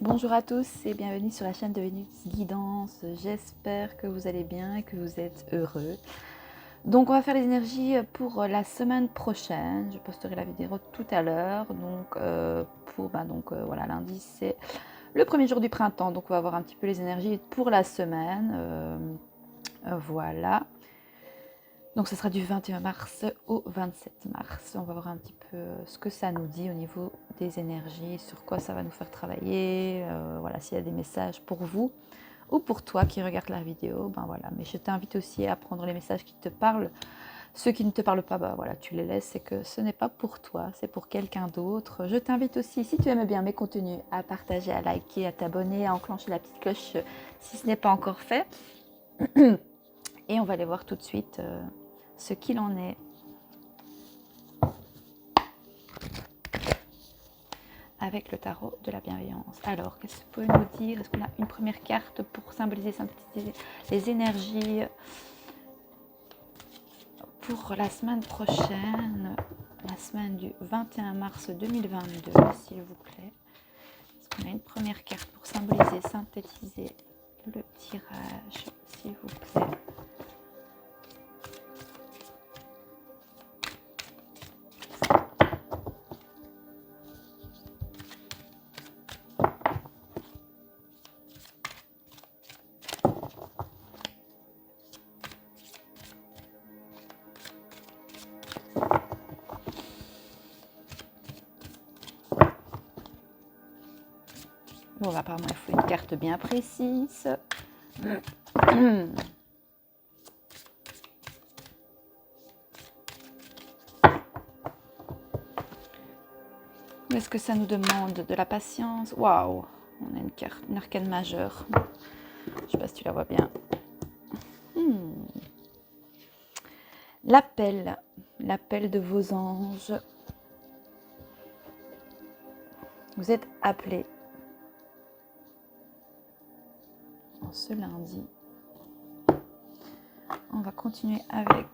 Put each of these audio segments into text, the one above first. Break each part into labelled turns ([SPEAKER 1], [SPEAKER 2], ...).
[SPEAKER 1] Bonjour à tous et bienvenue sur la chaîne de Vénus Guidance. J'espère que vous allez bien et que vous êtes heureux. Donc on va faire les énergies pour la semaine prochaine. Je posterai la vidéo tout à l'heure. Voilà, lundi c'est le premier jour du printemps. Donc on va voir un petit peu les énergies pour la semaine. Voilà. Donc ce sera du 21 mars au 27 mars. On va voir un petit peu ce que ça nous dit au niveau des énergies, sur quoi ça va nous faire travailler. Voilà, s'il y a des messages pour vous ou pour toi qui regarde la vidéo, ben voilà. Mais je t'invite aussi à prendre les messages qui te parlent. Ceux qui ne te parlent pas, ben voilà, tu les laisses. C'est que ce n'est pas pour toi, c'est pour quelqu'un d'autre. Je t'invite aussi, si tu aimes bien mes contenus, à partager, à liker, à t'abonner, à enclencher la petite cloche si ce n'est pas encore fait. Et on va aller voir tout de suite ce qu'il en est. Avec le tarot de la bienveillance. Alors, qu'est-ce que vous pouvez nous dire? Est-ce qu'on a une première carte pour symboliser, synthétiser les énergies pour la semaine prochaine, la semaine du 21 mars 2022, s'il vous plaît? Est-ce qu'on a une première carte pour symboliser, synthétiser le tirage, s'il vous plaît? Bon, apparemment, il faut une carte bien précise. Est-ce que ça nous demande de la patience? Waouh, on a une carte, une arcane majeure. Je ne sais pas si tu la vois bien. L'appel de vos anges. Vous êtes appelés en ce lundi. On va continuer avec.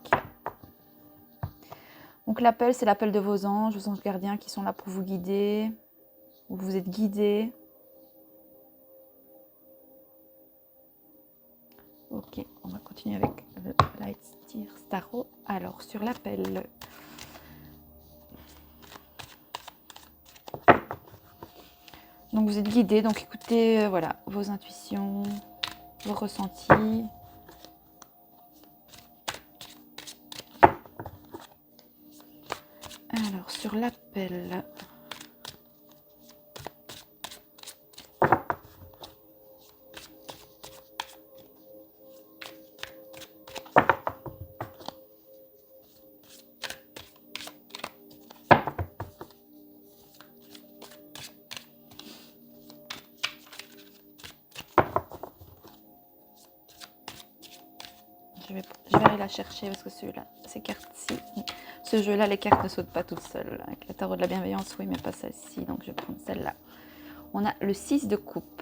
[SPEAKER 1] Donc l'appel, c'est l'appel de vos anges gardiens qui sont là pour vous guider. Vous êtes guidés. Ok, on va continuer avec le Light Tarot. Alors, sur l'appel. Donc vous êtes guidés, donc écoutez voilà, vos intuitions, vos ressentis. Alors, sur l'appel. Je vais aller la chercher parce que celui-là, ces cartes-ci, ce jeu-là, les cartes ne sautent pas toutes seules. Avec le tarot de la bienveillance, oui, mais pas celle-ci, donc je vais prendre celle-là. On a le 6 de coupe.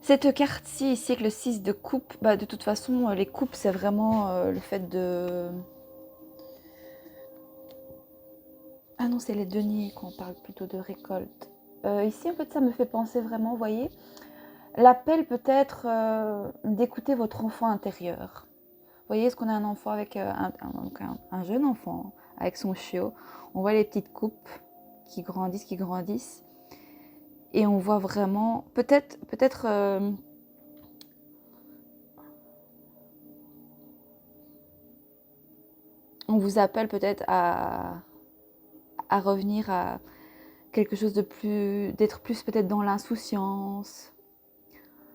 [SPEAKER 1] Cette carte-ci, ici, avec le 6 de coupe, bah, de toute façon, les coupes, c'est vraiment le fait de... Ah non, c'est les deniers qu'on parle plutôt de récolte. Ici, en fait, ça me fait penser vraiment, vous voyez, l'appel peut-être d'écouter votre enfant intérieur. Vous voyez, est-ce qu'on a un enfant avec un jeune enfant avec son chiot? On voit les petites coupes qui grandissent. Et on voit vraiment, peut-être, on vous appelle peut-être à revenir à quelque chose de plus, d'être plus peut-être dans l'insouciance,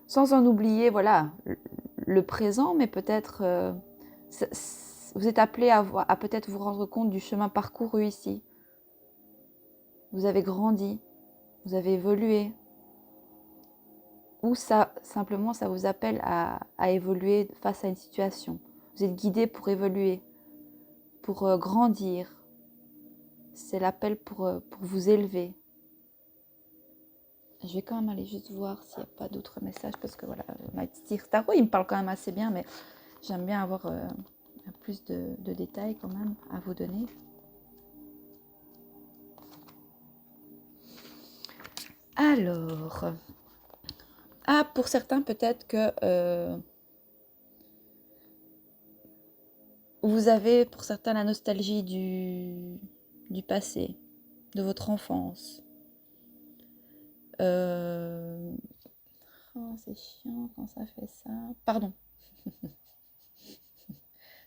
[SPEAKER 1] sans en oublier, voilà, le présent, mais peut-être, vous êtes appelé à peut-être vous rendre compte du chemin parcouru ici. Vous avez grandi, vous avez évolué, ou ça, simplement, ça vous appelle à évoluer face à une situation. Vous êtes guidé pour évoluer, pour grandir. C'est l'appel pour vous élever. Je vais quand même aller juste voir s'il n'y a pas d'autres messages, parce que voilà, Light Tarot, il me parle quand même assez bien, mais j'aime bien avoir plus de détails quand même à vous donner. Alors, pour certains, peut-être que vous avez, pour certains, la nostalgie du passé, de votre enfance. Oh, c'est chiant quand ça fait ça. Pardon,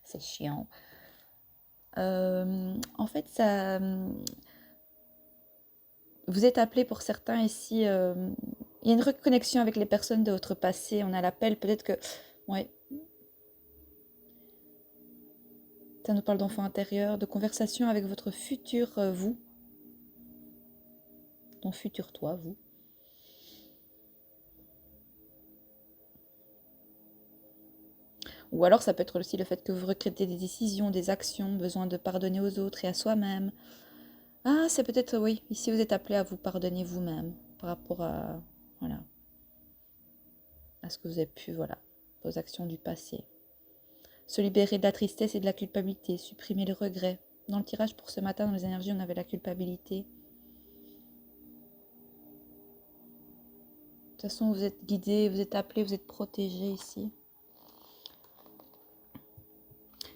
[SPEAKER 1] c'est chiant. En fait, ça, vous êtes appelé pour certains ici. Il y a une reconnexion avec les personnes de votre passé. On a l'appel, peut-être que, ouais, ça nous parle d'enfant intérieur, de conversation avec votre futur vous, ton futur toi, vous. Ou alors ça peut être aussi le fait que vous regrettez des décisions, des actions, besoin de pardonner aux autres et à soi-même. Ah, c'est peut-être, oui, ici vous êtes appelé à vous pardonner vous-même par rapport à, voilà, à ce que vous avez pu, voilà, vos actions du passé. Se libérer de la tristesse et de la culpabilité, supprimer le regret. Dans le tirage pour ce matin, dans les énergies, on avait la culpabilité. De toute façon, vous êtes guidé, vous êtes appelé, vous êtes protégé ici.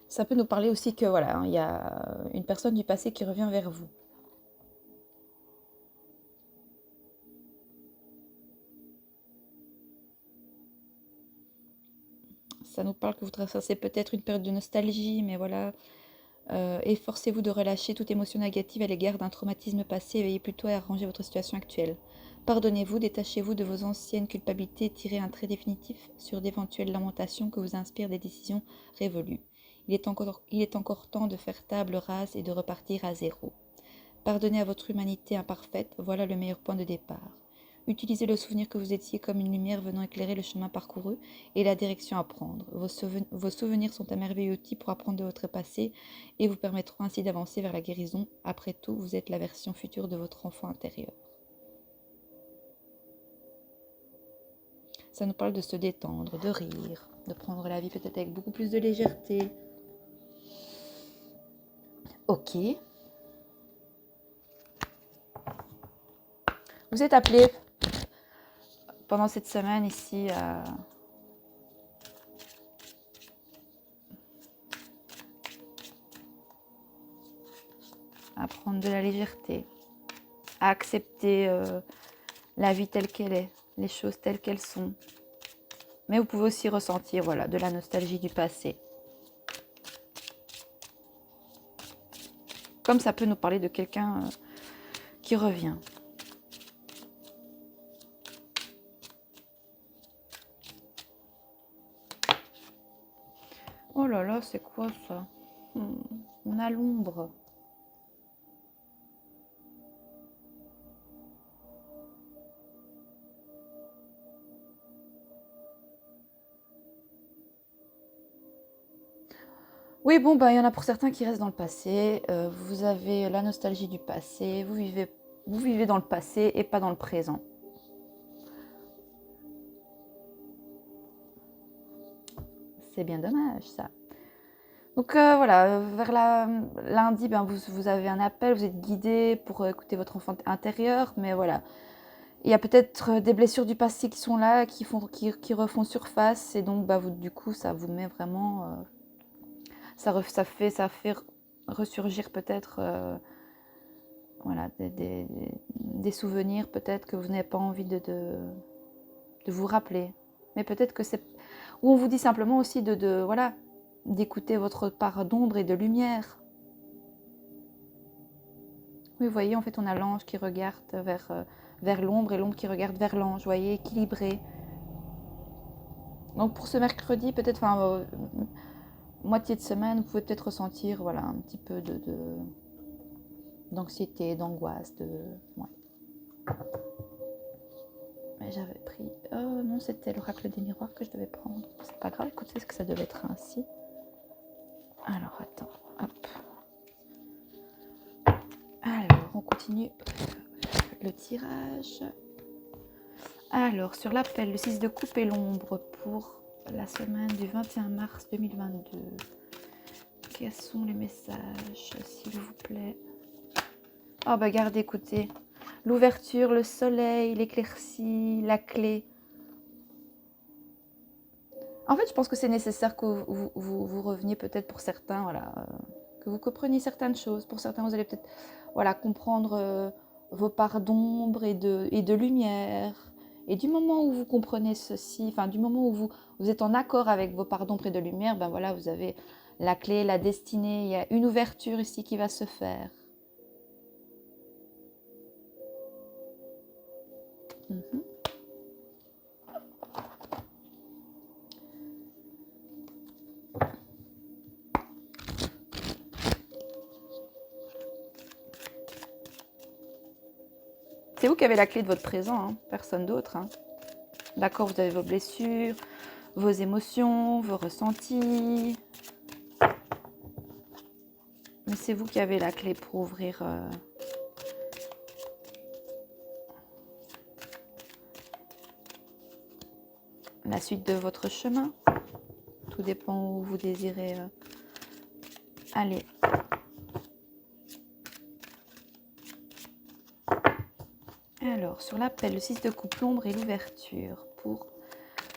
[SPEAKER 1] Ça peut nous parler aussi que voilà, il y a une personne du passé qui revient vers vous. Ça nous parle que vous traversez peut-être une période de nostalgie, mais voilà. Efforcez-vous de relâcher toute émotion négative à l'égard d'un traumatisme passé et veillez plutôt à arranger votre situation actuelle. Pardonnez-vous, détachez-vous de vos anciennes culpabilités et tirez un trait définitif sur d'éventuelles lamentations que vous inspirent des décisions révolues. Il est encore temps de faire table rase et de repartir à zéro. Pardonnez à votre humanité imparfaite, voilà le meilleur point de départ. Utilisez le souvenir que vous étiez comme une lumière venant éclairer le chemin parcouru et la direction à prendre. Vos souvenirs sont un merveilleux outil pour apprendre de votre passé et vous permettront ainsi d'avancer vers la guérison. Après tout, vous êtes la version future de votre enfant intérieur. Ça nous parle de se détendre, de rire, de prendre la vie peut-être avec beaucoup plus de légèreté. Ok. Vous êtes appelé pendant cette semaine ici à prendre de la légèreté, à accepter la vie telle qu'elle est, les choses telles qu'elles sont. Mais vous pouvez aussi ressentir voilà, de la nostalgie du passé. Comme ça peut nous parler de quelqu'un qui revient. Oh là là, c'est quoi ça? On a l'ombre. Oui, bon, il y en a pour certains qui restent dans le passé. Vous avez la nostalgie du passé. Vous vivez dans le passé et pas dans le présent. C'est bien dommage, ça. Donc voilà, vers lundi, vous avez un appel, vous êtes guidé pour écouter votre enfant intérieur, mais voilà. Il y a peut-être des blessures du passé qui sont là, qui refont surface, et donc du coup, ça vous met vraiment... ça fait ressurgir peut-être voilà, des souvenirs peut-être que vous n'avez pas envie de vous rappeler. Mais peut-être que c'est... Ou on vous dit simplement aussi voilà, d'écouter votre part d'ombre et de lumière. Oui, vous voyez, en fait, on a l'ange qui regarde vers l'ombre et l'ombre qui regarde vers l'ange, vous voyez, équilibré. Donc pour ce mercredi, peut-être, moitié de semaine, vous pouvez peut-être ressentir voilà, un petit peu d'anxiété, d'angoisse, ouais. Mais j'avais pris... Oh non, c'était l'oracle des miroirs que je devais prendre. C'est pas grave, écoutez, est-ce que ça devait être ainsi? Alors, attends, hop. Alors, on continue le tirage. Alors, sur l'appel, le 6 de coupe et l'ombre pour la semaine du 21 mars 2022. Quels sont les messages, s'il vous plaît? Oh, gardez, écoutez. l'ouverture, le soleil, l'éclaircie, la clé. En fait, je pense que c'est nécessaire que vous reveniez peut-être pour certains, voilà, que vous compreniez certaines choses. Pour certains, vous allez peut-être voilà, comprendre vos parts d'ombre et de lumière. Et du moment où vous comprenez ceci, enfin du moment où vous êtes en accord avec vos parts d'ombre et de lumière, ben voilà, vous avez la clé, la destinée, il y a une ouverture ici qui va se faire. Mhm. C'est vous qui avez la clé de votre présent, hein, personne d'autre. Hein. D'accord, vous avez vos blessures, vos émotions, vos ressentis. Mais c'est vous qui avez la clé pour ouvrir la suite de votre chemin. Tout dépend où vous désirez aller. Alors, sur l'appel, le 6 de coupe, l'ombre et l'ouverture pour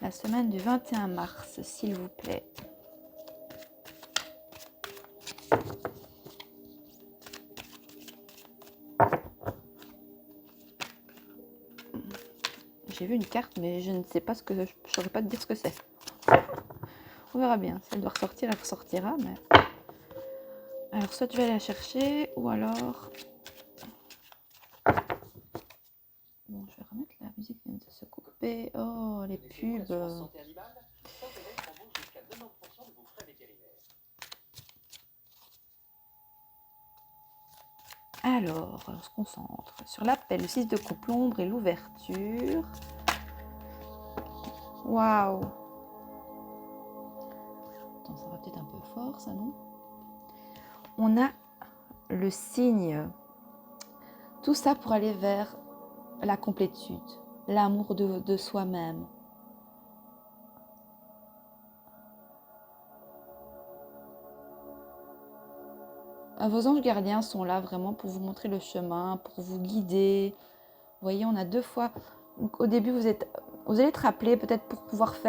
[SPEAKER 1] la semaine du 21 mars, s'il vous plaît. J'ai vu une carte, mais je ne sais pas ce que... Je ne saurais pas te dire ce que c'est. On verra bien. Si elle doit ressortir, elle ressortira. Mais... Alors, soit je vais aller la chercher, ou alors... Bon, je vais remettre la musique qui vient de se couper. Oh, les pubs. Alors, on se concentre sur l'appel, le 6 de coupe, l'ombre et l'ouverture. Waouh! Attends, ça va peut-être un peu fort, ça, non? On a le signe. Tout ça pour aller vers la complétude, l'amour de soi-même. Vos anges gardiens sont là vraiment pour vous montrer le chemin, pour vous guider. Vous voyez, on a 2 fois. Donc, au début, vous allez être appelé peut-être pour pouvoir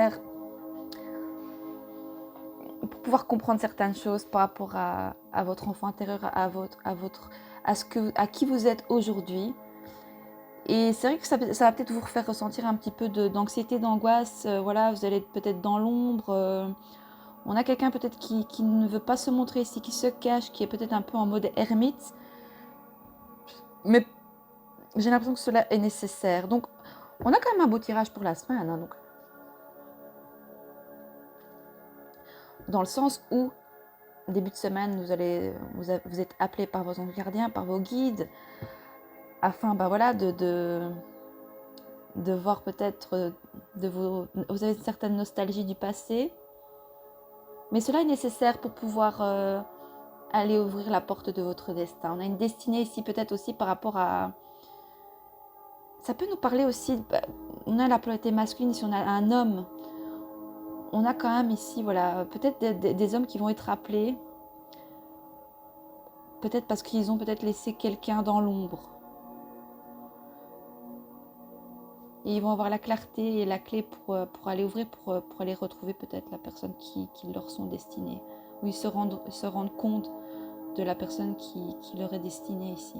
[SPEAKER 1] comprendre certaines choses par rapport à votre enfant intérieur, à qui vous êtes aujourd'hui. Et c'est vrai que ça va peut-être vous faire ressentir un petit peu d'anxiété, d'angoisse. Voilà, vous allez être peut-être dans l'ombre. On a quelqu'un peut-être qui ne veut pas se montrer ici, qui se cache, qui est peut-être un peu en mode ermite. Mais j'ai l'impression que cela est nécessaire. Donc, on a quand même un beau tirage pour la semaine. Hein, donc. Dans le sens où, début de semaine, vous êtes appelé par vos anges gardiens, par vos guides, afin voilà, de voir peut-être, vous avez une certaine nostalgie du passé. Mais cela est nécessaire pour pouvoir aller ouvrir la porte de votre destin. On a une destinée ici peut-être aussi par rapport à... Ça peut nous parler aussi, on a la polarité masculine, si on a un homme, on a quand même ici, voilà, peut-être des hommes qui vont être appelés, peut-être parce qu'ils ont peut-être laissé quelqu'un dans l'ombre. Et ils vont avoir la clarté et la clé pour aller ouvrir, pour aller retrouver peut-être la personne qui leur sont destinés. Ou ils se rendent compte de la personne qui leur est destinée ici.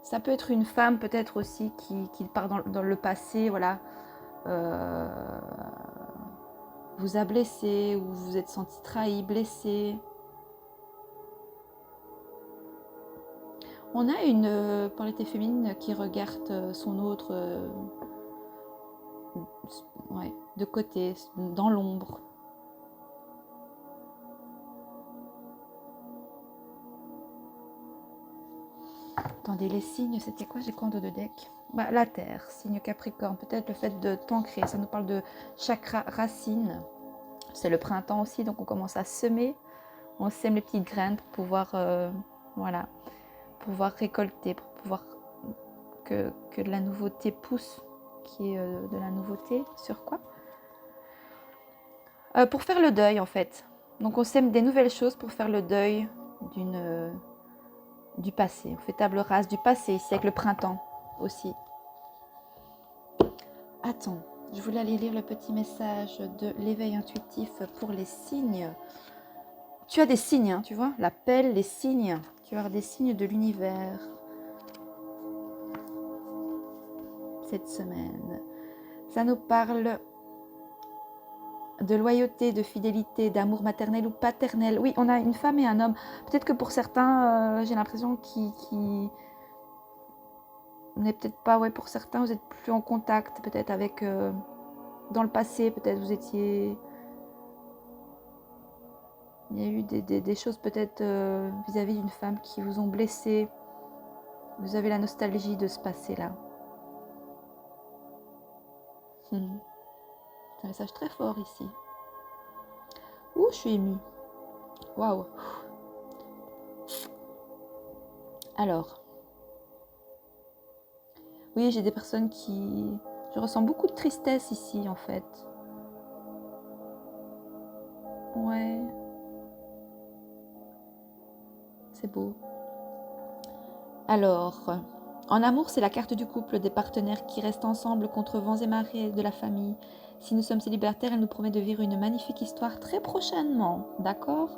[SPEAKER 1] Ça peut être une femme peut-être aussi qui part dans le passé, voilà, vous a blessé ou vous êtes senti trahi, blessé. On a une polarité féminine qui regarde son autre ouais, de côté, dans l'ombre. Attendez, les signes, c'était quoi? J'ai quoi en dos de deck? La terre, signe Capricorne, peut-être le fait de t'ancrer, ça nous parle de chakra racine. C'est le printemps aussi, donc on commence à semer. On sème les petites graines pour pouvoir, voilà, pouvoir récolter, pour pouvoir que de la nouveauté pousse, qui est de la nouveauté. Sur quoi? Pour faire le deuil en fait. Donc on sème des nouvelles choses pour faire le deuil du passé. On fait table rase du passé ici avec le printemps aussi. Attends, je voulais aller lire le petit message de l'éveil intuitif pour les signes. Tu as des signes, hein, tu vois, l'appel, les signes. Tu vas avoir des signes de l'univers cette semaine. Ça nous parle de loyauté, de fidélité, d'amour maternel ou paternel. Oui, on a une femme et un homme. Peut-être que pour certains, j'ai l'impression qui n'est peut-être pas, ouais, pour certains, vous êtes plus en contact, peut-être avec, dans le passé, peut-être vous étiez, il y a eu des choses peut-être vis-à-vis d'une femme qui vous ont blessé. Vous avez la nostalgie de ce passé-là. C'est un message très fort ici. Ouh, je suis émue. Waouh. Alors, oui, j'ai des personnes qui... Je ressens beaucoup de tristesse ici, en fait. Ouais. C'est beau. Alors, en amour, c'est la carte du couple, des partenaires qui restent ensemble contre vents et marées de la famille. Si nous sommes célibataires, elle nous promet de vivre une magnifique histoire très prochainement. D'accord ?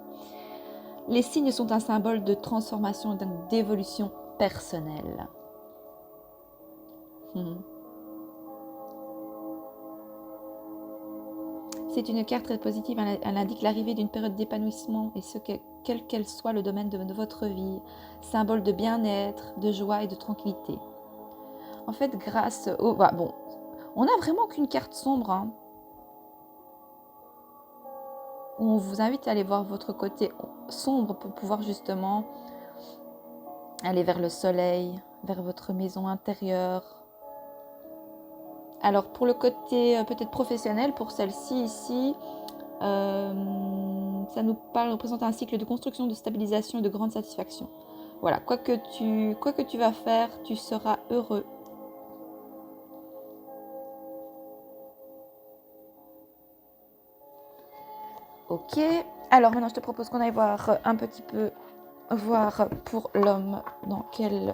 [SPEAKER 1] Les signes sont un symbole de transformation et d'évolution personnelle. C'est une carte très positive, elle indique l'arrivée d'une période d'épanouissement et quel qu'elle soit le domaine de votre vie, symbole de bien-être, de joie et de tranquillité. En fait, grâce au... Bah, bon, on n'a vraiment qu'une carte sombre. Hein. On vous invite à aller voir votre côté sombre pour pouvoir justement aller vers le soleil, vers votre maison intérieure. Alors pour le côté peut-être professionnel, pour celle-ci ici, ça nous représente un cycle de construction, de stabilisation et de grande satisfaction. Voilà, quoi que tu vas faire, tu seras heureux. Ok, alors maintenant je te propose qu'on aille voir un petit peu, voir pour l'homme dans quel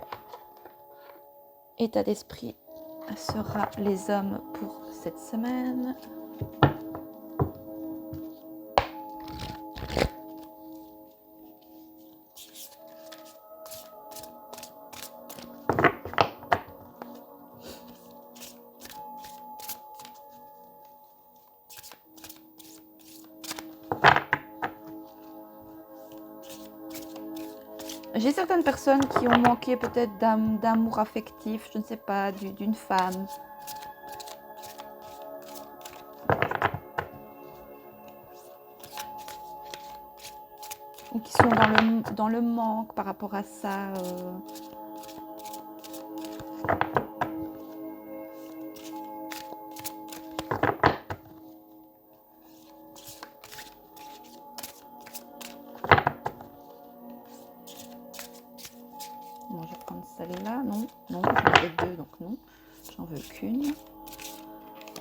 [SPEAKER 1] état d'esprit sera les hommes pour cette semaine. J'ai certaines personnes qui ont manqué peut-être d'amour affectif, je ne sais pas, d'une femme. Ou qui sont dans le manque par rapport à ça. Bon, je vais prendre celle-là. Non, j'en avais deux, donc non. J'en veux qu'une.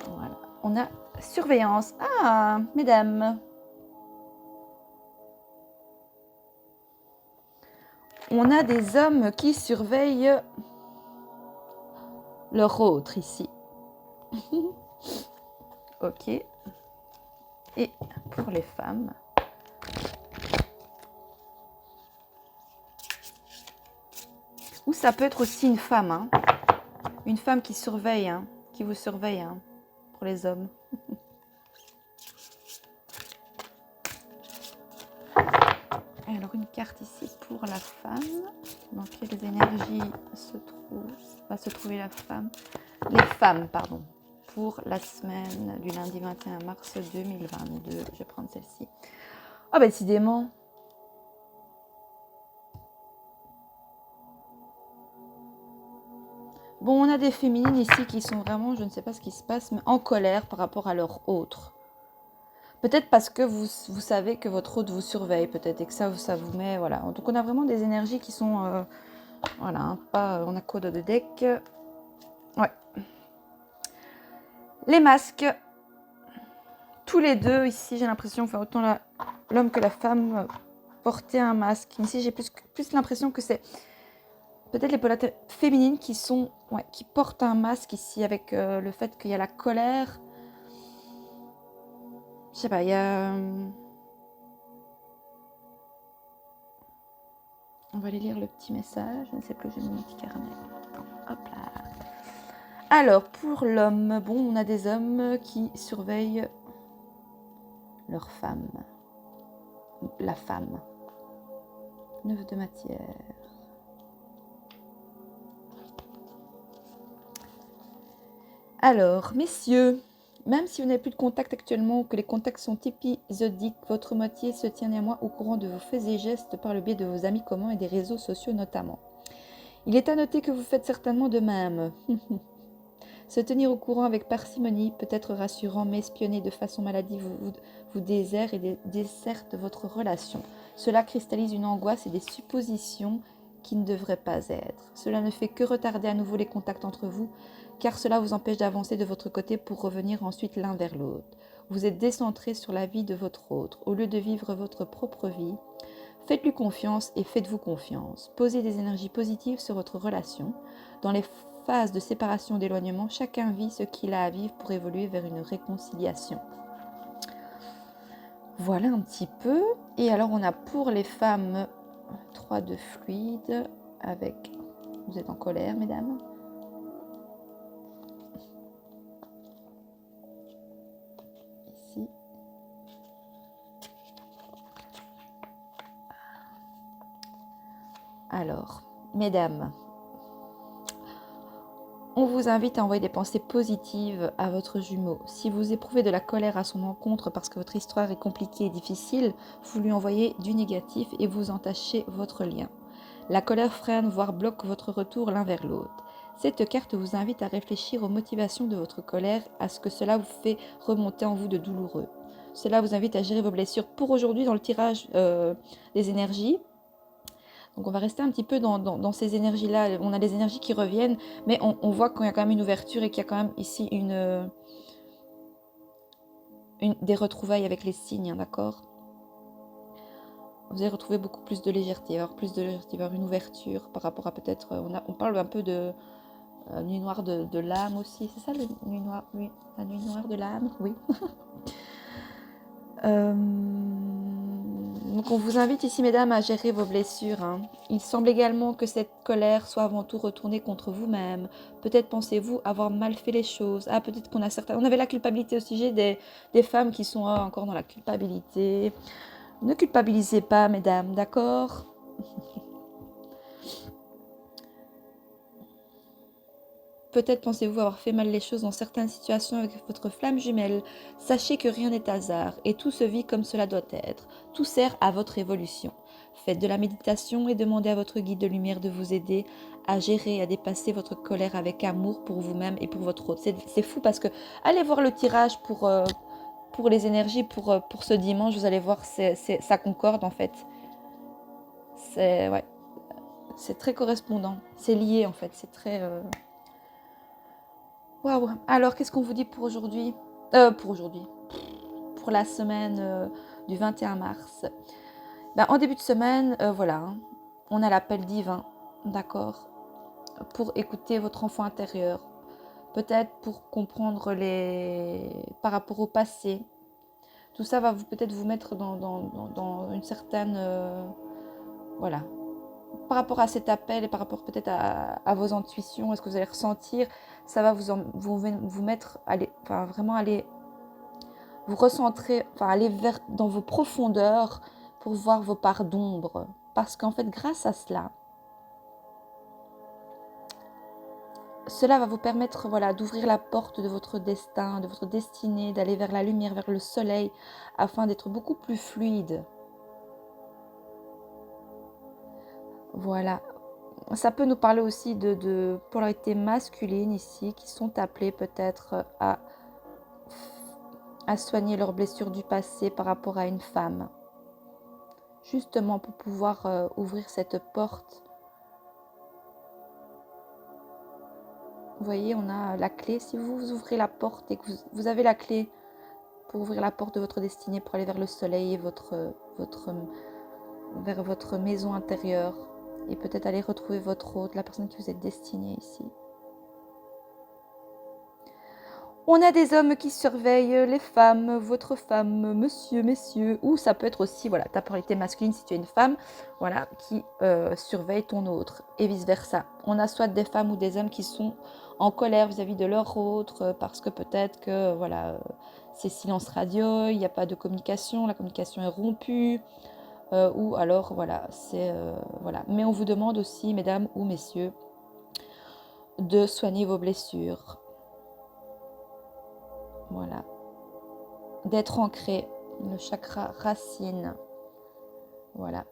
[SPEAKER 1] Voilà. On a surveillance. Ah, mesdames. On a des hommes qui surveillent leur autre ici. Ok. Et pour les femmes. Ou ça peut être aussi une femme. Hein. Une femme qui surveille, hein, qui vous surveille hein, pour les hommes. Et alors une carte ici pour la femme. Dans quelles énergies va se trouver la femme? Les femmes, pardon. Pour la semaine du lundi 21 mars 2022. Je vais prendre celle-ci. Ah bah décidément. Bon, on a des féminines ici qui sont vraiment, je ne sais pas ce qui se passe, mais en colère par rapport à leur autre. Peut-être parce que vous savez que votre autre vous surveille, peut-être, et que ça vous met, voilà. Donc on a vraiment des énergies qui sont, voilà, hein, pas, on a code de deck. Ouais. Les masques. Tous les deux, ici, j'ai l'impression, enfin, autant l'homme que la femme portaient un masque. Ici, j'ai plus l'impression que c'est peut-être les polarités féminines qui sont, ouais, qui portent un masque ici avec le fait qu'il y a la colère. Je sais pas, il y a... on va aller lire le petit message. Je ne sais plus, j'ai mis mon petit carnet. Hop là. Alors, pour l'homme, bon, on a des hommes qui surveillent leur femme. La femme. 9 de matière. Alors, messieurs, même si vous n'avez plus de contact actuellement ou que les contacts sont épisodiques, votre moitié se tient néanmoins au courant de vos faits et gestes par le biais de vos amis communs et des réseaux sociaux notamment. Il est à noter que vous faites certainement de même. Se tenir au courant avec parcimonie peut être rassurant, mais espionner de façon maladive vous dessert et desserte votre relation. Cela cristallise une angoisse et des suppositions qui ne devraient pas être. Cela ne fait que retarder à nouveau les contacts entre vous, car cela vous empêche d'avancer de votre côté pour revenir ensuite l'un vers l'autre. Vous êtes décentré sur la vie de votre autre, au lieu de vivre votre propre vie. Faites-lui confiance et faites-vous confiance. Posez des énergies positives sur votre relation. Dans les phase de séparation, d'éloignement, chacun vit ce qu'il a à vivre pour évoluer vers une réconciliation. Voilà un petit peu. Et alors on a pour les femmes 3 de fluide avec... Vous êtes en colère, mesdames? Ici. Alors, mesdames, on vous invite à envoyer des pensées positives à votre jumeau. Si vous éprouvez de la colère à son encontre parce que votre histoire est compliquée et difficile, vous lui envoyez du négatif et vous entachez votre lien. La colère freine, voire bloque votre retour l'un vers l'autre. Cette carte vous invite à réfléchir aux motivations de votre colère, à ce que cela vous fait remonter en vous de douloureux. Cela vous invite à gérer vos blessures. Pour aujourd'hui, dans le tirage des énergies, donc on va rester un petit peu dans ces énergies-là. On a les énergies qui reviennent, mais on voit qu'il y a quand même une ouverture et qu'il y a quand même ici des retrouvailles avec les signes, hein, d'accord? Vous allez retrouver beaucoup plus de légèreté, avoir plus de légèreté, avoir une ouverture par rapport à peut-être... On parle un peu de nuit noire de l'âme aussi. C'est ça, la nuit noire de l'âme? Oui. Donc on vous invite ici, mesdames, à gérer vos blessures. Hein. Il semble également que cette colère soit avant tout retournée contre vous-même. Peut-être pensez-vous avoir mal fait les choses. Ah, peut-être qu'on a certains... On avait la culpabilité au sujet des femmes qui sont encore dans la culpabilité. Ne culpabilisez pas, mesdames, d'accord? Peut-être pensez-vous avoir fait mal les choses dans certaines situations avec votre flamme jumelle. Sachez que rien n'est hasard et tout se vit comme cela doit être. Tout sert à votre évolution. Faites de la méditation et demandez à votre guide de lumière de vous aider à gérer et à dépasser votre colère avec amour pour vous-même et pour votre autre. C'est fou parce que allez voir le tirage pour les énergies pour ce dimanche. Vous allez voir, ça concorde en fait. Ouais, c'est très correspondant. C'est lié en fait. C'est très... Waouh. Alors, qu'est-ce qu'on vous dit pour aujourd'hui? Pour la semaine du 21 mars. Ben, en début de semaine, voilà, hein, on a l'appel divin, d'accord, pour écouter votre enfant intérieur. Peut-être pour comprendre par rapport au passé. Tout ça va peut-être vous mettre dans une certaine... voilà. Par rapport à cet appel et par rapport peut-être à vos intuitions, est-ce que vous allez ressentir, ça va vous mettre, vraiment aller vous recentrer, aller dans vos profondeurs pour voir vos parts d'ombre. Parce qu'en fait, grâce à cela, cela va vous permettre d'ouvrir la porte de votre destin, de votre destinée, d'aller vers la lumière, vers le soleil, afin d'être beaucoup plus fluide. Voilà. Ça peut nous parler aussi de polarité masculine ici, qui sont appelées peut-être à soigner leurs blessures du passé par rapport à une femme. Justement pour pouvoir ouvrir cette porte. Vous voyez, on a la clé. Si vous ouvrez la porte et que vous avez la clé pour ouvrir la porte de votre destinée, pour aller vers le soleil et vers votre maison intérieure, et peut-être aller retrouver votre hôte, la personne qui vous est destinée ici. On a des hommes qui surveillent les femmes, votre femme, monsieur, messieurs, ou ça peut être aussi, voilà, ta polarité masculine si tu es une femme, voilà, qui surveille ton autre, et vice-versa. On a soit des femmes ou des hommes qui sont en colère vis-à-vis de leur autre, parce que peut-être que, voilà, c'est silence radio, il n'y a pas de communication, la communication est rompue, ou alors, voilà, c'est, voilà. Mais on vous demande aussi, mesdames ou messieurs, de soigner vos blessures. Voilà. D'être ancré, le chakra racine. Voilà.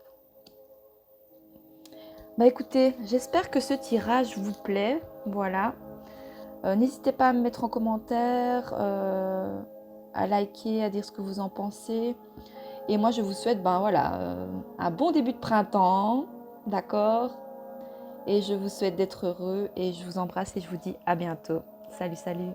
[SPEAKER 1] Bah écoutez, j'espère que ce tirage vous plaît. Voilà. N'hésitez pas à me mettre en commentaire, à liker, à dire ce que vous en pensez. Et moi, je vous souhaite un bon début de printemps. D'accord? Et je vous souhaite d'être heureux. Et je vous embrasse et je vous dis à bientôt. Salut, salut.